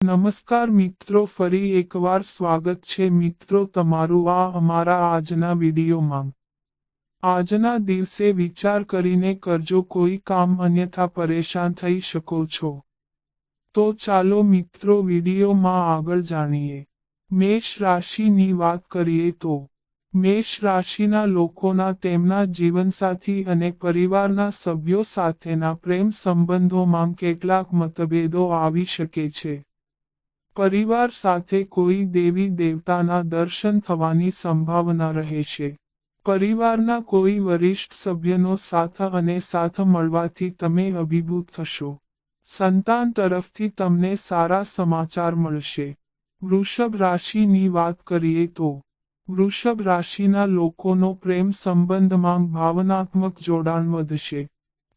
નમસ્કાર મિત્રો, ફરી એકવાર સ્વાગત છે મિત્રો તમારું આ અમારા આજના વિડીયોમાં। આજના દિવસે વિચાર કરીને કરજો, કોઈ કામ અન્યથા પરેશાન થઈ શકો છો। તો ચાલો મિત્રો વિડીયોમાં આગળ જાણીએ। મેષ રાશિની વાત કરીએ તો મેષ રાશિના લોકોના તેમના જીવનસાથી અને પરિવારના સભ્યો સાથેના પ્રેમ સંબંધોમાં કેટલાક મતભેદો આવી શકે છે। પરિવાર સાથે કોઈ દેવી દેવતાના દર્શન થવાની સંભાવના રહેશે। પરિવારના કોઈ વરિષ્ઠ સભ્યનો સાથ અને સાથ મળવાથી તમે અભિભૂત થશો। સંતાન તરફથી તમને સારા સમાચાર મળશે। વૃષભ રાશિની વાત કરીએ તો વૃષભ રાશિના લોકોનો પ્રેમ સંબંધમાં ભાવનાત્મક જોડાણ વધશે।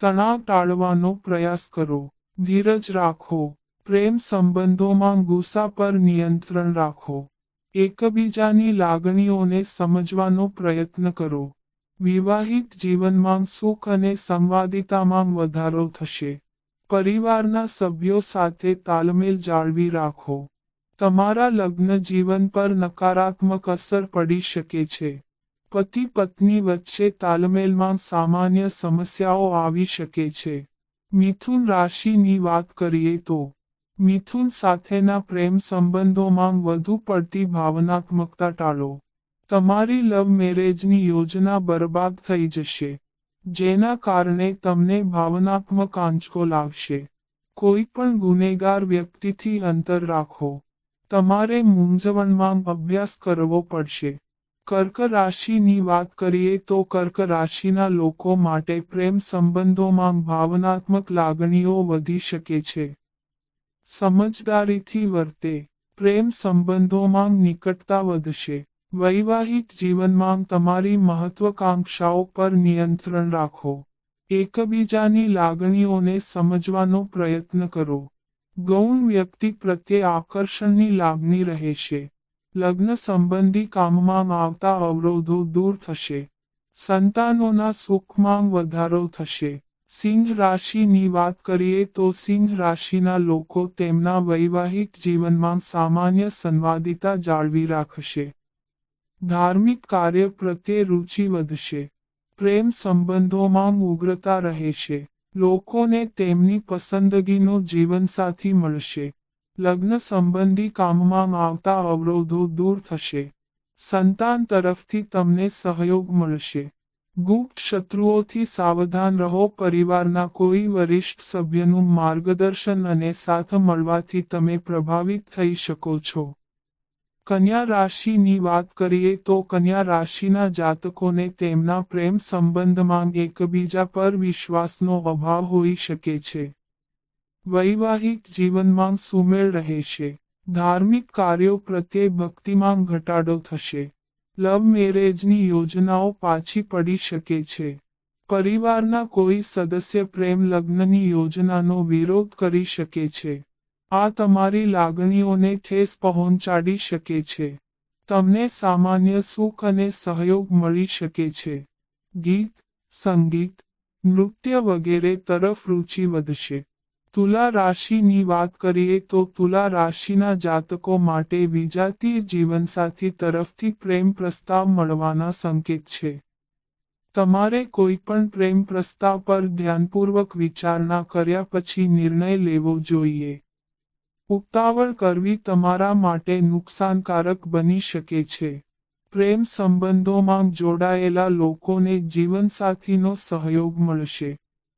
તણાવ ટાળવાનો પ્રયાસ કરો, ધીરજ રાખો। પ્રેમ સંબંધોમાં ગુસ્સા પર નિયંત્રણ રાખો। એકબીજાની લાગણીઓને સમજવાનો પ્રયત્ન કરો। વિવાહિત જીવનમાં સુખ અને સંવાદિતામાં વધારો થશે। પરિવારના સભ્યો સાથે તાલમેલ જાળવી રાખો। તમારા લગ્ન જીવન પર નકારાત્મક અસર પડી શકે છે। પતિ પત્ની વચ્ચે તાલમેલમાં સામાન્ય સમસ્યાઓ આવી શકે છે। મિથુન રાશિની વાત કરીએ તો મિથુન સાથેના પ્રેમ સંબંધોમાં વધુ પડતી ભાવનાત્મકતા ટાળો। તમારી લવ મેરેજની યોજના બરબાદ થઈ જશે, જેના કારણે તમને ભાવનાત્મક આંચકો લાગશે। કોઈ પણ ગુનેગાર વ્યક્તિથી અંતર રાખો। તમારે મૂંઝવણમાં અભ્યાસ કરવો પડશે। કર્ક રાશિની વાત કરીએ તો કર્ક રાશિના લોકો માટે પ્રેમ સંબંધોમાં ભાવનાત્મક લાગણીઓ વધી શકે છે। સમજદારીથી વર્તે, પ્રેમ સંબંધોમાં નિકટતા વધશે। વૈવાહિક જીવનમાં તમારી મહત્વાકાંક્ષાઓ પર નિયંત્રણ રાખો। એકબીજાની લાગણીઓને સમજવાનો પ્રયત્ન કરો। ગૌણ વ્યક્તિ પ્રત્યે આકર્ષણની લાગણી રહેશે। લગ્ન સંબંધી કામમાં આવતા અવરોધો દૂર થશે। સંતાનોના સુખમાં વધારો થશે। સિંહ રાશિની વાત કરીએ તો સિંહ રાશિના લોકો તેમના વૈવાહિક જીવનમાં સામાન્ય સંવાદિતા જાળવી રાખશે। ધાર્મિક કાર્ય પ્રત્યે રુચિ વધશે। પ્રેમ સંબંધોમાં ઉગ્રતા રહેશે। લોકોને તેમની પસંદગીનો જીવનસાથી મળશે। લગ્ન સંબંધી કામમાં આવતા અવરોધો દૂર થશે। સંતાન તરફથી તમને સહયોગ મળશે। ગુપ્ત શત્રુઓથી સાવધાન રહો। પરિવારના કોઈ વરિષ્ઠ સભ્યનું માર્ગદર્શન અને સાથ મળવાથી તમે પ્રભાવિત થઈ શકો છો। કન્યા રાશિની વાત કરીએ તો કન્યા રાશિના જાતકોને તેમના પ્રેમ સંબંધમાં એકબીજા પર વિશ્વાસનો અભાવ હોઈ શકે છે। વૈવાહિક જીવનમાં સુમેળ રહેશે। ધાર્મિક કાર્યો પ્રત્યે ભક્તિમાં ઘટાડો થશે। લવ મેરેજની યોજનાઓ પાછી પડી શકે છે। પરિવારના કોઈ સદસ્ય પ્રેમ લગ્નની યોજનાનો વિરોધ કરી શકે છે। આ તમારી લાગણીઓને ઠેસ પહોંચાડી શકે છે। તમને સામાન્ય સુખ અને સહયોગ મળી શકે છે। ગીત, સંગીત, નૃત્ય વગેરે તરફ રુચિ વધશે। તુલા રાશિની વાત કરીએ તો તુલા રાશિના જાતકો માટે વિજાતીય જીવનસાથી તરફથી પ્રેમ પ્રસ્તાવ મળવાના સંકેત છે। તમારે કોઈ પણ પ્રેમ પ્રસ્તાવ પર ધ્યાનપૂર્વક વિચારણા કર્યા પછી નિર્ણય લેવો જોઈએ। ઉતાવળ કરવી તમારા માટે નુકસાનકારક બની શકે છે। પ્રેમ સંબંધોમાં જોડાયેલા લોકોને જીવનસાથીનો સહયોગ મળશે।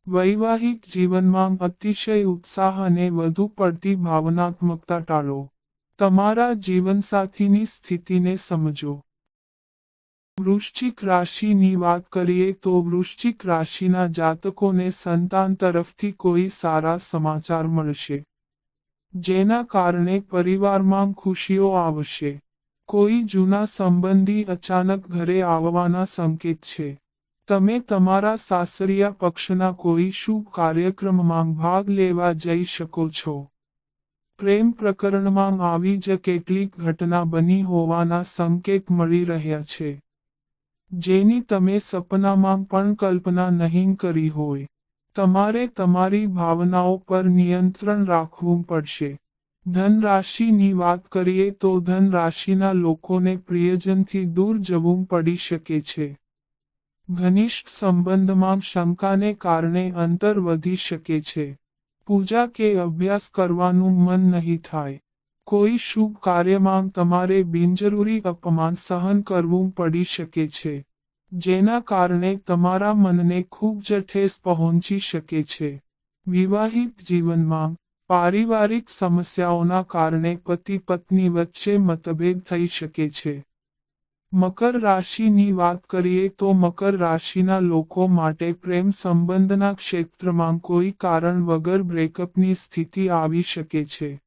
વૈવાહિક જીવનમાં અતિશય ઉત્સાહ અને વધુ પડતી ભાવનાત્મકતા ટાળો। તમારા જીવનસાથીની સ્થિતિને સમજો। વૃશ્ચિક રાશિની વાત કરીએ તો વૃશ્ચિક રાશિના જાતકોને સંતાન તરફથી કોઈ સારા સમાચાર મળશે, જેના કારણે પરિવારમાં ખુશીઓ આવશે। કોઈ જૂના સંબંધી અચાનક ઘરે આવવાના સંકેત છે। તમે તમારા સાસરિયા પક્ષના કોઈ શુભ કાર્યક્રમમાં ભાગ લેવા જઈ શકો છો। પ્રેમ પ્રકરણમાં આવી જ કેટલીક ઘટના બની હોવાના સંકેત મળી રહ્યા છે, જેની તમે સપનામાં પણ કલ્પના નહીં કરી હોય। તમારે તમારી ભાવનાઓ પર નિયંત્રણ રાખવું પડશે। ધન રાશિની વાત કરીએ તો ધન રાશિના લોકોને પ્રિયજનથી દૂર જવું પડી શકે છે. ઘનિષ્ઠ સંબંધમાં શંકાને કારણે અંતર વધી શકે છે. પૂજા કે અભ્યાસ કરવાનું મન નહીં થાય. કોઈ શુભ કાર્યમાં તમારે બિનજરૂરી અપમાન સહન કરવું પડી શકે છે. જેના કારણે તમારા મનને ખૂબ જ ઠેસ પહોંચી શકે છે. વિવાહિત જીવનમાં પારિવારિક સમસ્યાઓના કારણે પતિ પત્ની વચ્ચે મતભેદ થઈ શકે છે. મકર રાશિની વાત કરીએ તો મકર રાશિના લોકો માટે પ્રેમ સંબંધના ક્ષેત્રમાં કોઈ કારણ વગર બ્રેકઅપની સ્થિતિ આવી શકે છે.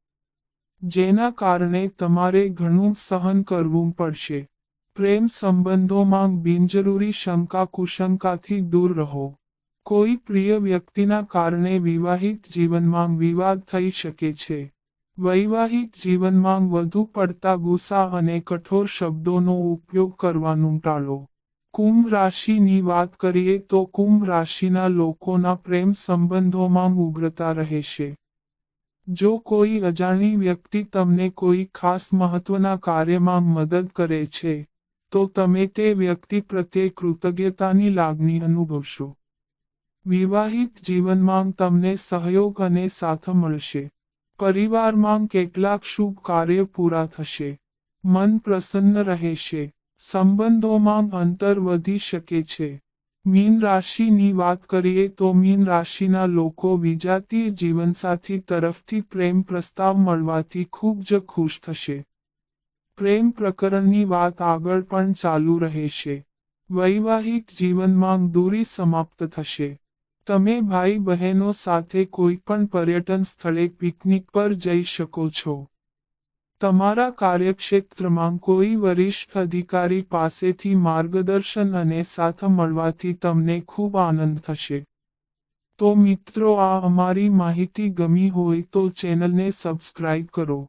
જેના કારણે તમારે ઘણું સહન કરવું પડશે. પ્રેમ સંબંધોમાં બિનજરૂરી શંકા કુશંકાથી દૂર રહો. કોઈ પ્રિય વ્યક્તિના કારણે વિવાહિત જીવનમાં વિવાદ થઈ શકે છે. વૈવાહિક જીવનમાં વધુ પડતા ગુસ્સા અને કઠોર શબ્દોનો ઉપયોગ કરવાનું ટાળો. કુંભ રાશિની વાત કરીએ તો કુંભ રાશિના લોકોના પ્રેમ સંબંધોમાં ઉગ્રતા રહેશે. જો કોઈ અજાણી વ્યક્તિ તમને કોઈ ખાસ મહત્વના કાર્યમાં મદદ કરે છે, તો તમે તે વ્યક્તિ પ્રત્યે કૃતજ્ઞતાની લાગણી અનુભવશો. વિવાહિત જીવનમાં તમને સહયોગ અને સાથ મળશે. પરિવારમાં કેટલાક શુભ કાર્ય પૂરા થશે. મન પ્રસન્ન રહેશે. સંબંધોમાં અંતર વધી શકે છે. મીન રાશિની વાત કરીએ તો મીન રાશિના લોકો વિજાતીય જીવનસાથી તરફથી પ્રેમ પ્રસ્તાવ મળવાથી ખૂબ જ ખુશ થશે. પ્રેમ પ્રકરણની વાત આગળ પણ ચાલુ રહેશે. વૈવાહિક જીવનમાં દૂરી સમાપ્ત થશે. તમે ભાઈ બહેનો સાથે કોઈ પણ પર્યટન સ્થળે પિકનિક પર જઈ શકો છો. તમારા કાર્યક્ષેત્રમાં કોઈ વરિષ્ઠ અધિકારી પાસેથી માર્ગદર્શન અને સાથ મળવાથી તમને ખૂબ આનંદ થશે. તો મિત્રો, આ અમારી માહિતી ગમી હોય તો ચેનલને સબસ્ક્રાઇબ કરો.